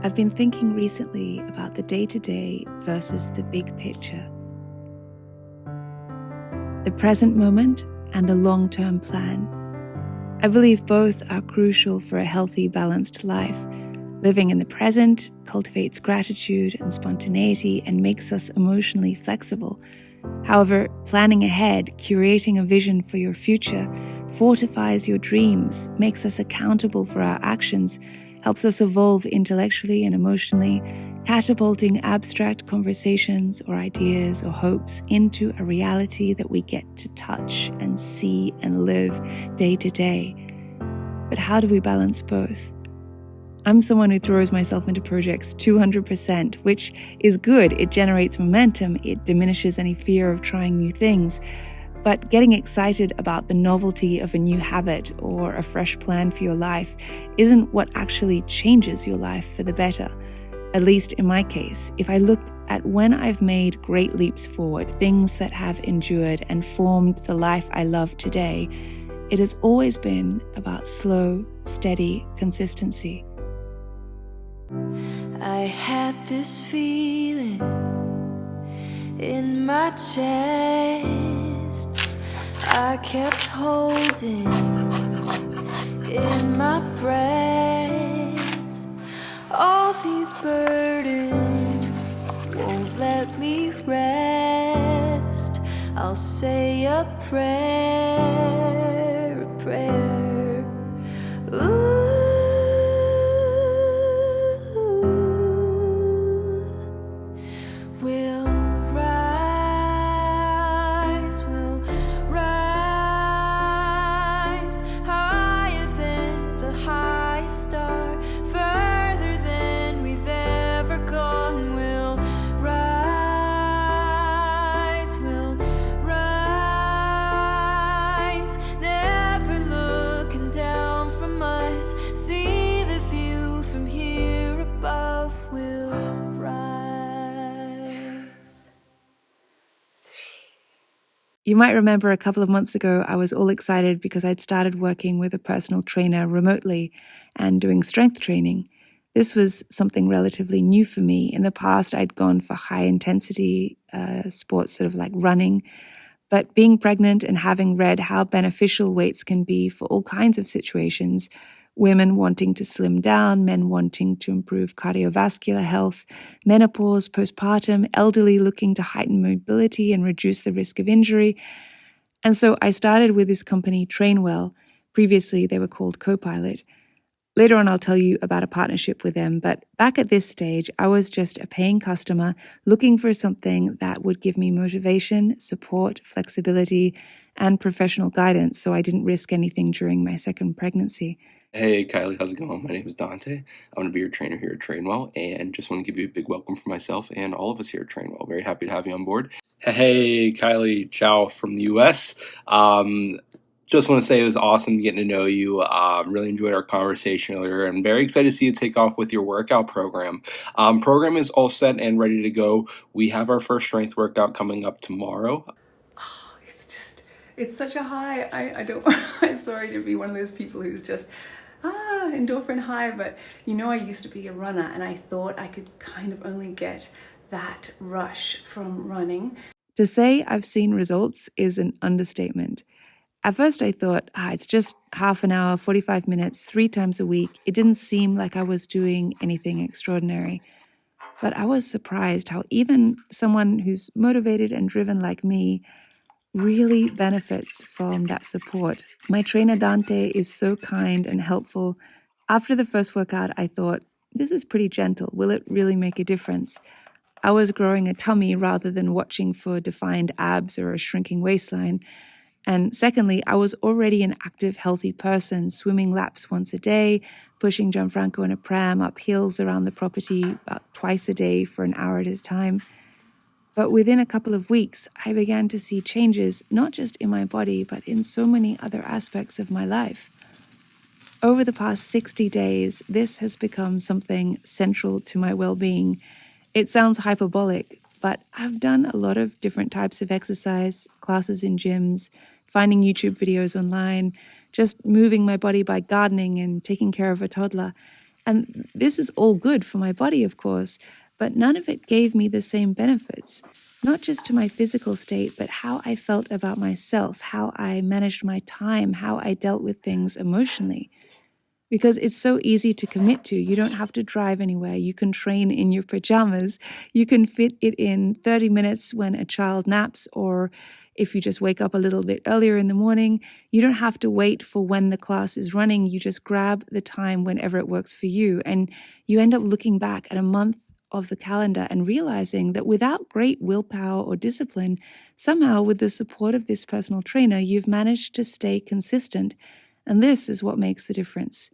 I've been thinking recently about the day-to-day versus the big picture. The present moment and the long-term plan. I believe both are crucial for a healthy, balanced life. Living in the present cultivates gratitude and spontaneity and makes us emotionally flexible. However, planning ahead, curating a vision for your future, fortifies your dreams, makes us accountable for our actions, helps us evolve intellectually and emotionally, catapulting abstract conversations or ideas or hopes into a reality that we get to touch and see and live day to day. But how do we balance both? I'm someone who throws myself into projects 200%, which is good. It generates momentum. It diminishes any fear of trying new things. But getting excited about the novelty of a new habit or a fresh plan for your life isn't what actually changes your life for the better. At least in my case, if I look at when I've made great leaps forward, things that have endured and formed the life I love today, it has always been about slow, steady consistency. I had this feeling in my chest, I kept holding in my breath. All these burdens won't let me rest. I'll say a prayer, a prayer. Ooh. You might remember a couple of months ago, I was all excited because I'd started working with a personal trainer remotely and doing strength training. This was something relatively new for me. In the past, I'd gone for high intensity sports, sort of like running. But being pregnant and having read how beneficial weights can be for all kinds of situations, women wanting to slim down, men wanting to improve cardiovascular health, menopause, postpartum, elderly looking to heighten mobility and reduce the risk of injury. And so I started with this company, Trainwell. Previously, they were called Copilot. Later on, I'll tell you about a partnership with them, but back at this stage, I was just a paying customer looking for something that would give me motivation, support, flexibility, and professional guidance so I didn't risk anything during my second pregnancy. Hey, Kylie, how's it going? My name is Dante. I'm going to be your trainer here at Trainwell, and just want to give you a big welcome for myself and all of us here at Trainwell. Very happy to have you on board. Hey, Kylie, ciao from the U.S. Just want to say it was awesome getting to know you. Really enjoyed our conversation earlier. I'm very excited to see you take off with your workout program. Program is all set and ready to go. We have our first strength workout coming up tomorrow. Oh, it's such a high. I'm sorry to be one of those people who's just, endorphin high, but I used to be a runner and I thought I could kind of only get that rush from running. To say I've seen results is an understatement. At first I thought, it's just half an hour, 45 minutes, 3 times a week. It didn't seem like I was doing anything extraordinary. But I was surprised how even someone who's motivated and driven like me really benefits from that support. My trainer Dante is so kind and helpful. After the first workout, I thought, this is pretty gentle. Will it really make a difference? I was growing a tummy rather than watching for defined abs or a shrinking waistline. And secondly, I was already an active, healthy person, swimming laps once a day, pushing Gianfranco in a pram up hills around the property about twice a day for an hour at a time. But within a couple of weeks, I began to see changes, not just in my body, but in so many other aspects of my life. Over the past 60 days, this has become something central to my well-being. It sounds hyperbolic, but I've done a lot of different types of exercise, classes in gyms, finding YouTube videos online, just moving my body by gardening and taking care of a toddler. And this is all good for my body, of course, but none of it gave me the same benefits, not just to my physical state, but how I felt about myself, how I managed my time, how I dealt with things emotionally. Because it's so easy to commit to. You don't have to drive anywhere. You can train in your pajamas. You can fit it in 30 minutes when a child naps, or if you just wake up a little bit earlier in the morning. You don't have to wait for when the class is running. You just grab the time whenever it works for you. And you end up looking back at a month of the calendar and realizing that without great willpower or discipline, somehow with the support of this personal trainer, you've managed to stay consistent. And this is what makes the difference.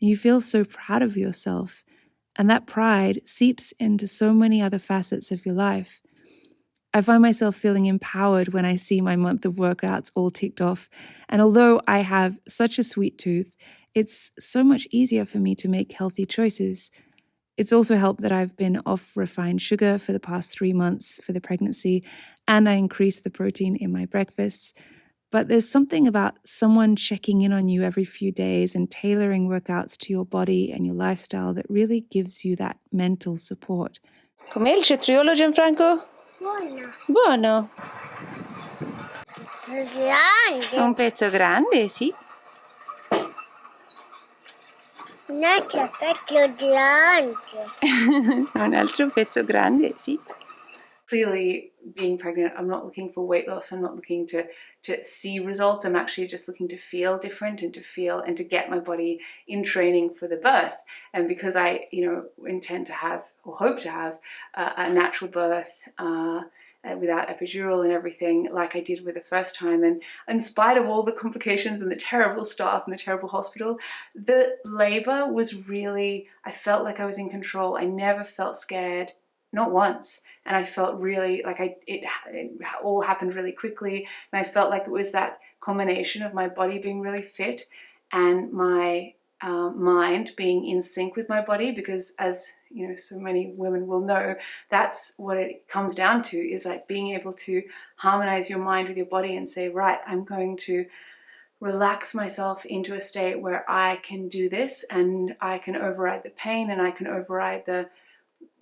You feel so proud of yourself, and that pride seeps into so many other facets of your life. I find myself feeling empowered when I see my month of workouts all ticked off, and although I have such a sweet tooth, it's so much easier for me to make healthy choices. It's also helped that I've been off refined sugar for the past 3 months for the pregnancy, and I increased the protein in my breakfasts. But there's something about someone checking in on you every few days and tailoring workouts to your body and your lifestyle that really gives you that mental support. Com'è il cetriolo, Gianfranco? Buono. Buono. Grande. Un pezzo grande, sì. Un altro pezzo grande. Un altro pezzo grande, sì. Clearly, being pregnant, I'm not looking for weight loss. I'm not looking to see results. I'm actually just looking to feel different and to get my body in training for the birth. And because I, intend to have or hope to have a natural birth without epidural and everything, like I did with the first time, and in spite of all the complications and the terrible staff and the terrible hospital, the labor was really, I felt like I was in control. I never felt scared. Not once. And I felt really like it all happened really quickly. And I felt like it was that combination of my body being really fit and my mind being in sync with my body, because as so many women will know, that's what it comes down to, is like being able to harmonize your mind with your body and say, right, I'm going to relax myself into a state where I can do this, and I can override the pain, and I can override the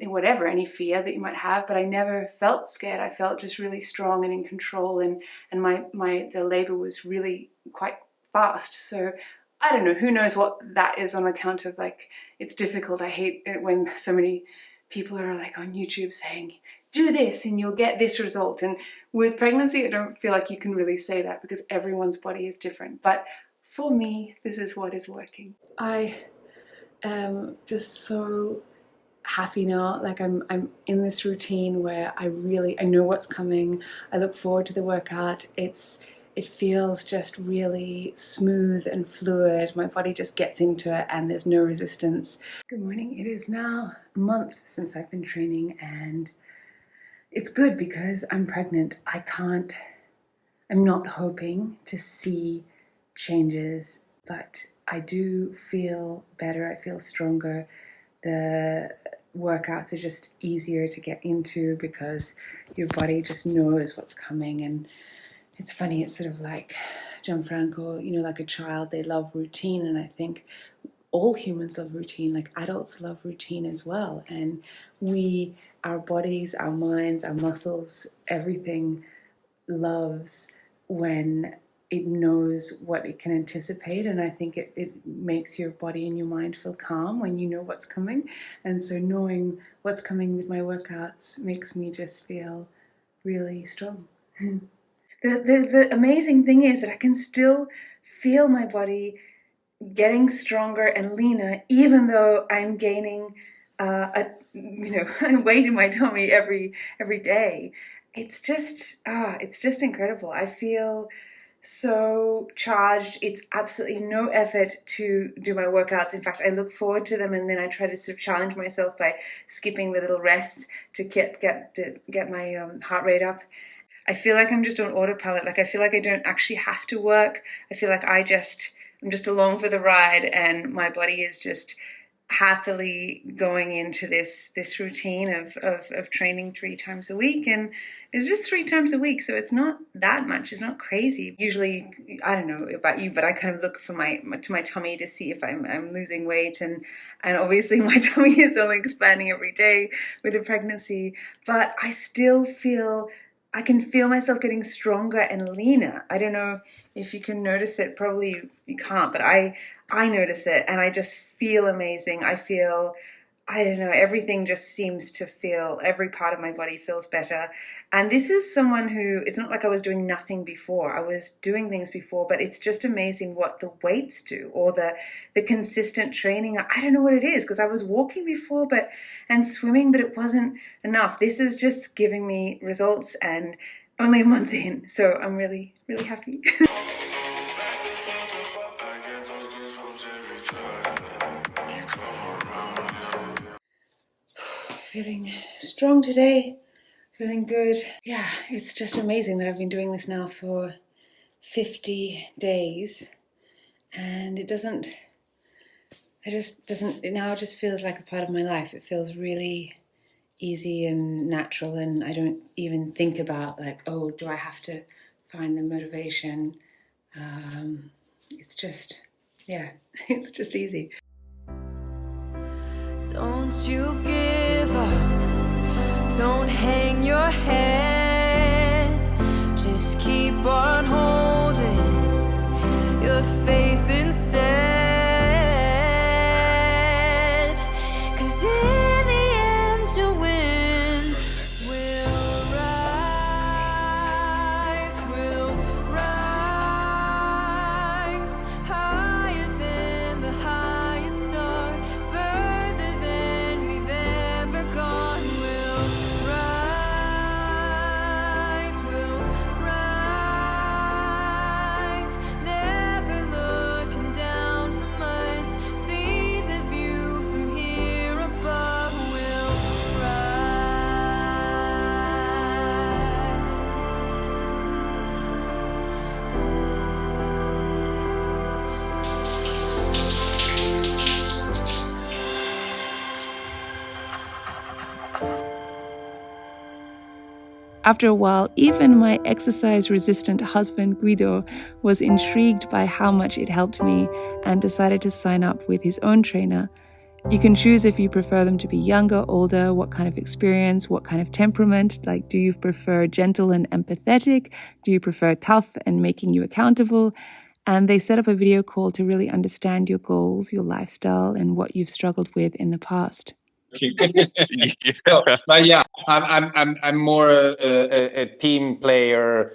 whatever, any fear that you might have. But I never felt scared. I felt just really strong and in control, and the labor was really quite fast. So I don't know, who knows what that is on account of, like, it's difficult. I hate it when so many people are like on YouTube saying, do this and you'll get this result. And with pregnancy, I don't feel like you can really say that, because everyone's body is different. But for me, this is what is working. I am just so happy now. Like I'm in this routine where I know what's coming. I look forward to the workout. It feels just really smooth and fluid. My body just gets into it and there's no resistance. Good morning. It is now a month since I've been training, and it's good because I'm pregnant. I'm not hoping to see changes, but I do feel better. I feel stronger. The workouts are just easier to get into because your body just knows what's coming. And it's funny, it's sort of like Gianfranco, like a child, they love routine. And I think all humans love routine, like adults love routine as well. And our bodies, our minds, our muscles, everything loves when it knows what it can anticipate. And I think it makes your body and your mind feel calm when you know what's coming. And so knowing what's coming with my workouts makes me just feel really strong. The amazing thing is that I can still feel my body getting stronger and leaner, even though I'm gaining weight in my tummy every day. It's just incredible. I feel so charged. It's absolutely no effort to do my workouts. In fact, I look forward to them, and then I try to sort of challenge myself by skipping the little rests to get my heart rate up. I feel like I'm just on autopilot. Like I feel like I don't actually have to work. I feel like I'm just along for the ride, and my body is just happily going into this routine of training 3 times a week, and it's just 3 times a week, so it's not that much. It's not crazy. Usually, I don't know about you, but I kind of look for my tummy to see if I'm losing weight, and obviously my tummy is only expanding every day with the pregnancy, but I still feel, I can feel myself getting stronger and leaner. I don't know if you can notice it. Probably you can't, but I notice it, and I just feel amazing. I feel, I don't know, everything just seems to feel, every part of my body feels better. And this is someone who, it's not like I was doing nothing before. I was doing things before, but it's just amazing what the weights do, or the consistent training. I don't know what it is, because I was walking before and swimming, but it wasn't enough. This is just giving me results, and only a month in. So I'm really, really happy. Feeling strong today, feeling good. Yeah, it's just amazing that I've been doing this now for 50 days, and it just feels like a part of my life. It feels really easy and natural, and I don't even think about like, oh, do I have to find the motivation? It's just, yeah, it's just easy. Don't you give up, don't hang your head, just keep on holding your faith instead, 'cause in the end you win. We'll rise higher than the highest star, further than we've ever gone. We'll rise, never looking down from us. See the view from here above. We'll After a while, even my exercise-resistant husband Guido was intrigued by how much it helped me and decided to sign up with his own trainer. You can choose if you prefer them to be younger, older, what kind of experience, what kind of temperament. Like, do you prefer gentle and empathetic? Do you prefer tough and making you accountable? And they set up a video call to really understand your goals, your lifestyle, and what you've struggled with in the past. But yeah, I'm more a team player,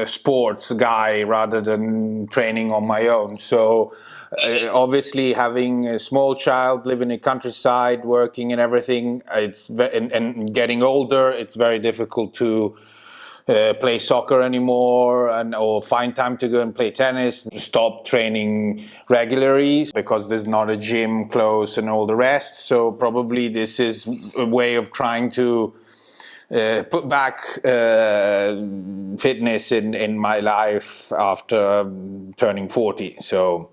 sports guy rather than training on my own. So obviously, having a small child, living in the countryside, working and everything, and getting older, it's very difficult to play soccer anymore, or find time to go and play tennis. Stop training regularly because there's not a gym close and all the rest. So probably this is a way of trying to put back fitness in my life after turning 40. So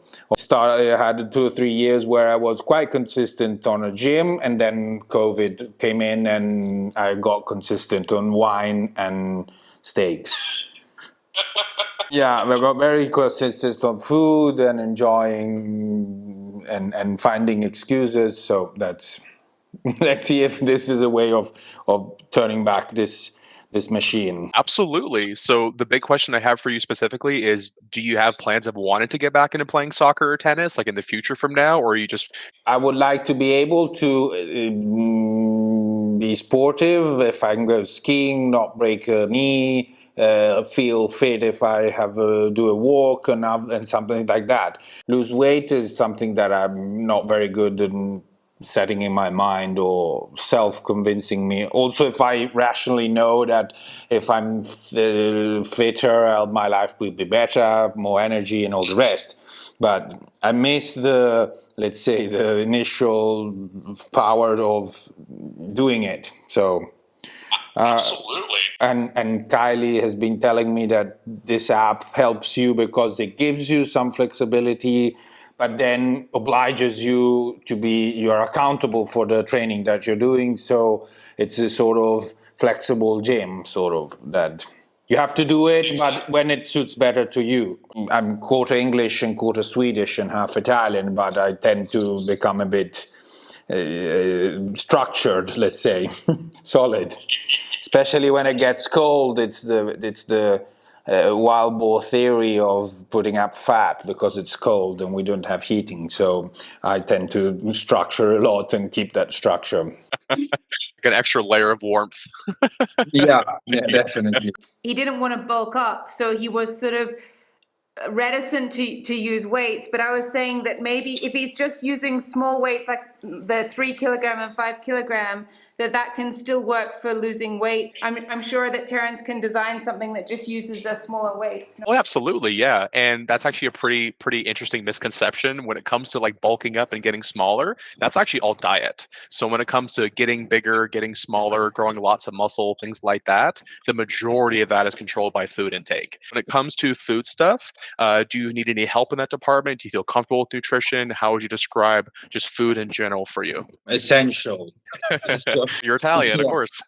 I had 2 or 3 years where I was quite consistent on a gym, and then COVID came in and I got consistent on wine and steaks. Yeah, I got very consistent on food and enjoying and finding excuses. So let's see if this is a way of turning back this machine. Absolutely. So the big question I have for you specifically is, do you have plans of wanting to get back into playing soccer or tennis, like in the future from now, or are you just... I would like to be able to be sportive if I can go skiing, not break a knee, feel fit if I have do a walk and something like that. Lose weight is something that I'm not very good in setting in my mind or self-convincing me. Also, if I rationally know that if I'm fitter, my life will be better, more energy and all the rest. But I miss let's say, the initial power of doing it. So Absolutely. And Kylie has been telling me that this app helps you because it gives you some flexibility, but then obliges you to be, you're accountable for the training that you're doing. So it's a sort of flexible gym, sort of, that you have to do it, but when it suits better to you. I'm quarter English and quarter Swedish and half Italian, but I tend to become a bit structured, let's say, solid. Especially when it gets cold, it's the wild boar theory of putting up fat because it's cold and we don't have heating. So I tend to structure a lot and keep that structure. Like an extra layer of warmth. Yeah, definitely. He didn't want to bulk up, so he was sort of reticent to use weights. But I was saying that maybe if he's just using small weights like the 3 kilogram and 5 kilogram, that can still work for losing weight. I'm sure that Terence can design something that just uses a smaller weights. Oh, absolutely, yeah. And that's actually a pretty interesting misconception when it comes to like bulking up and getting smaller. That's actually all diet. So when it comes to getting bigger, getting smaller, growing lots of muscle, things like that, the majority of that is controlled by food intake. When it comes to food stuff, do you need any help in that department? Do you feel comfortable with nutrition? How would you describe just food in general for you? Essential. You're Italian, of course.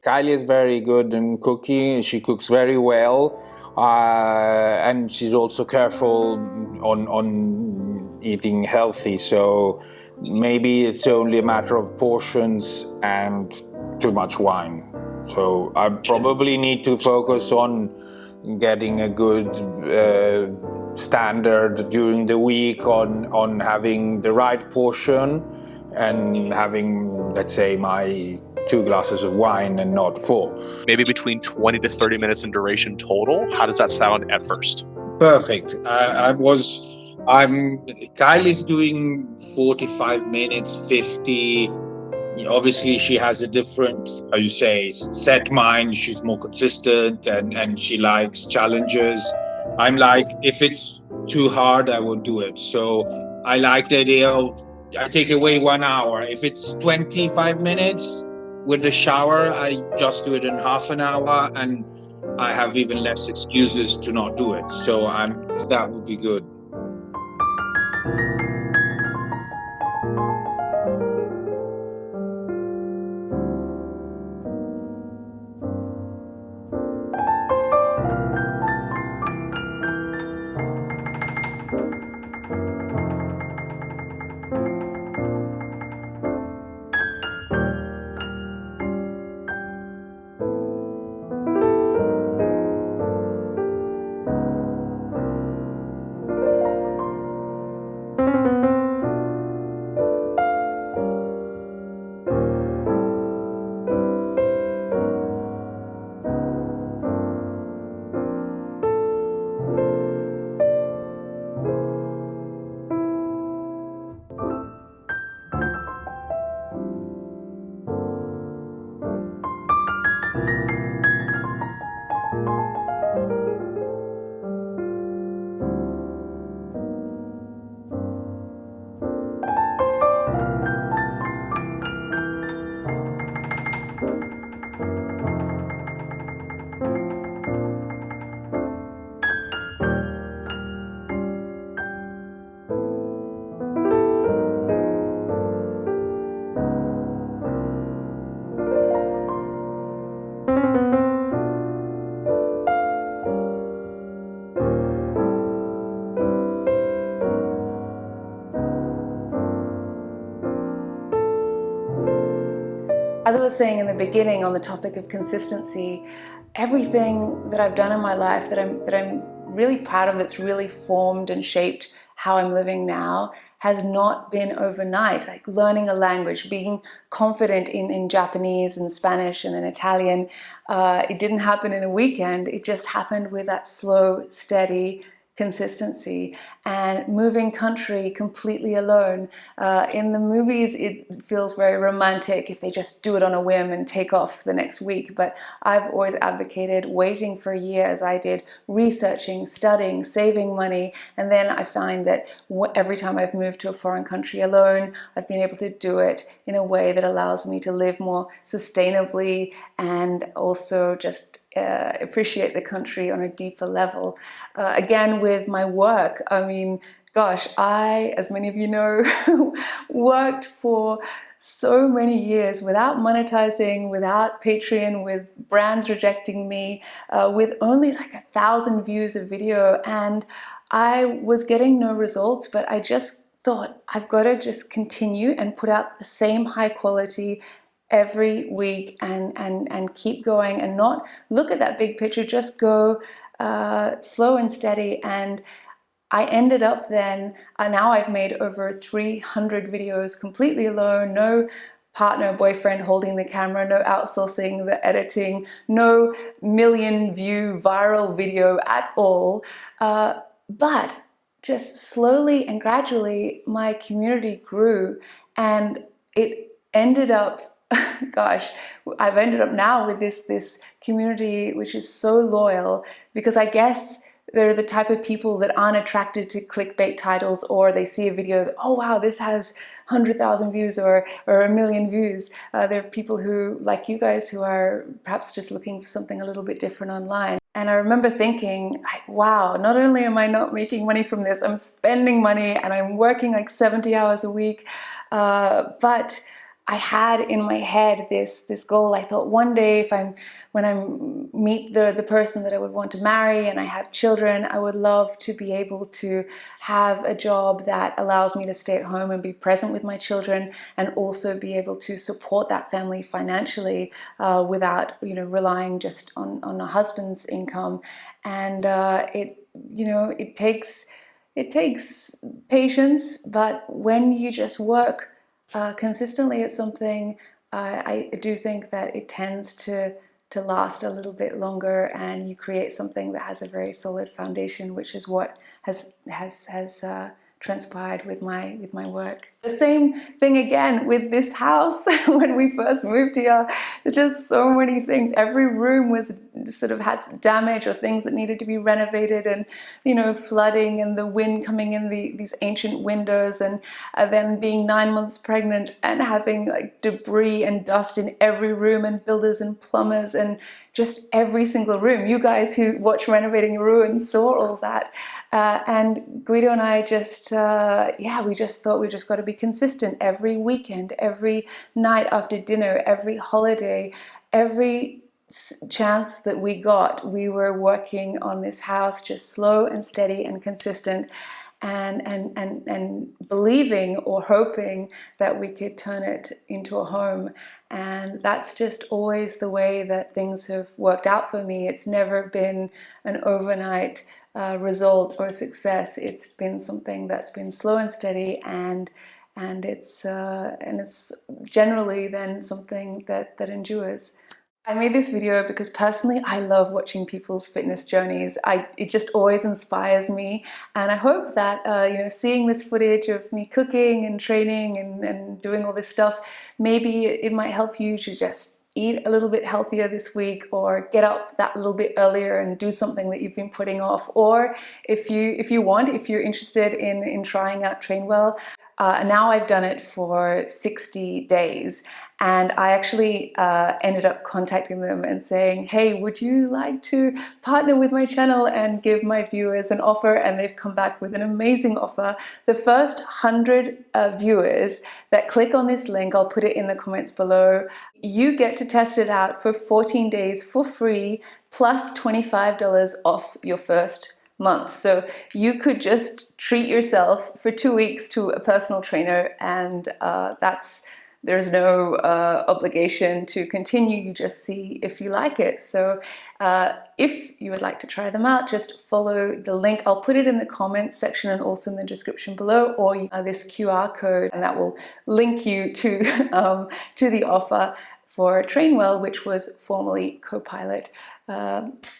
Kylie is very good in cooking. She cooks very well, and she's also careful on eating healthy. So maybe it's only a matter of portions and too much wine. So I probably need to focus on getting a good standard during the week on having the right portion and having, let's say, my 2 glasses of wine and not 4. Maybe between 20 to 30 minutes in duration total. How does that sound at first? Perfect. Kylie's doing 45 minutes, 50. Obviously, she has a different, how you say, set mind. She's more consistent and she likes challenges. I'm like, if it's too hard, I won't do it. So I like the idea of, I take away 1 hour. If it's 25 minutes with the shower, I just do it in half an hour, and I have even less excuses to not do it. So that would be good. As I was saying in the beginning on the topic of consistency, everything that I've done in my life that I'm really proud of, that's really formed and shaped how I'm living now, has not been overnight. Like learning a language, being confident in Japanese and Spanish and then Italian, it didn't happen in a weekend. It just happened with that slow, steady consistency. And moving country completely alone. In the movies, it feels very romantic if they just do it on a whim and take off the next week. But I've always advocated waiting for a year, as I did, researching, studying, saving money. And then I find that every time I've moved to a foreign country alone, I've been able to do it in a way that allows me to live more sustainably and also just appreciate the country on a deeper level. Again, with my work, I mean, Gosh, I, as many of you know, worked for so many years without monetizing, without Patreon, with brands rejecting me, with only like 1,000 views of video, and I was getting no results, but I just thought I've got to just continue and put out the same high quality every week and keep going and not look at that big picture, just go slow and steady. And I ended up then, now I've made over 300 videos completely alone, no partner, boyfriend holding the camera, no outsourcing the editing, no million view viral video at all. But just slowly and gradually, my community grew, and it ended up, gosh, I've ended up now with this community which is so loyal, because I guess they're the type of people that aren't attracted to clickbait titles, or they see a video that, oh wow, this has 100,000 views or 1,000,000 views. They're people who, like you guys, who are perhaps just looking for something a little bit different online. And I remember thinking, like, wow, not only am I not making money from this, I'm spending money and I'm working like 70 hours a week. But I had in my head this goal. I thought one day when I meet the person that I would want to marry and I have children, I would love to be able to have a job that allows me to stay at home and be present with my children, and also be able to support that family financially without, you know, relying just on a husband's income. And it takes patience, but when you just work consistently at something, I do think that it tends to last a little bit longer, and you create something that has a very solid foundation, which is what has transpired with my work. The same thing again with this house. When we first moved here, there's just so many things. Every room was sort of had damage or things that needed to be renovated, and, you know, flooding and the wind coming in these ancient windows, and then being 9 months pregnant and having like debris and dust in every room, and builders and plumbers and just every single room. You guys who watch Renovating Ruins saw all that. And Guido and I just, we just thought we just got to be consistent every weekend, every night after dinner, every holiday, every chance that we got, we were working on this house, just slow and steady and consistent, and believing or hoping that we could turn it into a home. And that's just always the way that things have worked out for me. It's never been an overnight result or success. It's been something that's been slow and steady, and it's generally then something that endures. I made this video because personally I love watching people's fitness journeys. It just always inspires me, and I hope that seeing this footage of me cooking and training and doing all this stuff, maybe it might help you to just eat a little bit healthier this week, or get up that little bit earlier and do something that you've been putting off. Or if you're interested in trying out Trainwell, now I've done it for 60 days, and I actually ended up contacting them and saying, hey, would you like to partner with my channel and give my viewers an offer? And they've come back with an amazing offer. The first 100 viewers that click on this link, I'll put it in the comments below, you get to test it out for 14 days for free, plus $25 off your first month. So you could just treat yourself for 2 weeks to a personal trainer, and there's no obligation to continue. You just see if you like it. So if you would like to try them out, just follow the link. I'll put it in the comments section and also in the description below, or this QR code, and that will link you to the offer for Trainwell, which was formerly Copilot.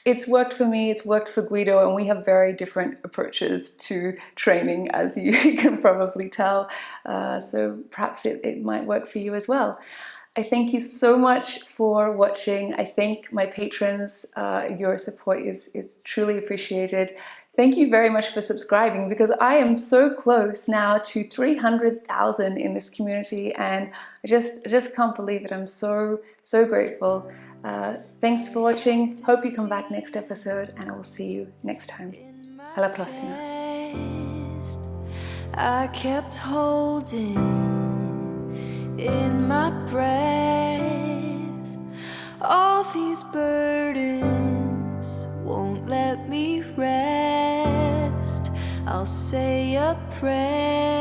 It's worked for me, it's worked for Guido, and we have very different approaches to training, as you can probably tell. So perhaps it might work for you as well. I thank you so much for watching. I thank my patrons. Your support is truly appreciated. Thank you very much for subscribing, because I am so close now to 300,000 in this community, and I just can't believe it. I'm so grateful. Thanks for watching. Hope you come back next episode, and I will see you next time. Alla prossima. I kept holding in my breath. All these burdens won't let me rest. I'll say a prayer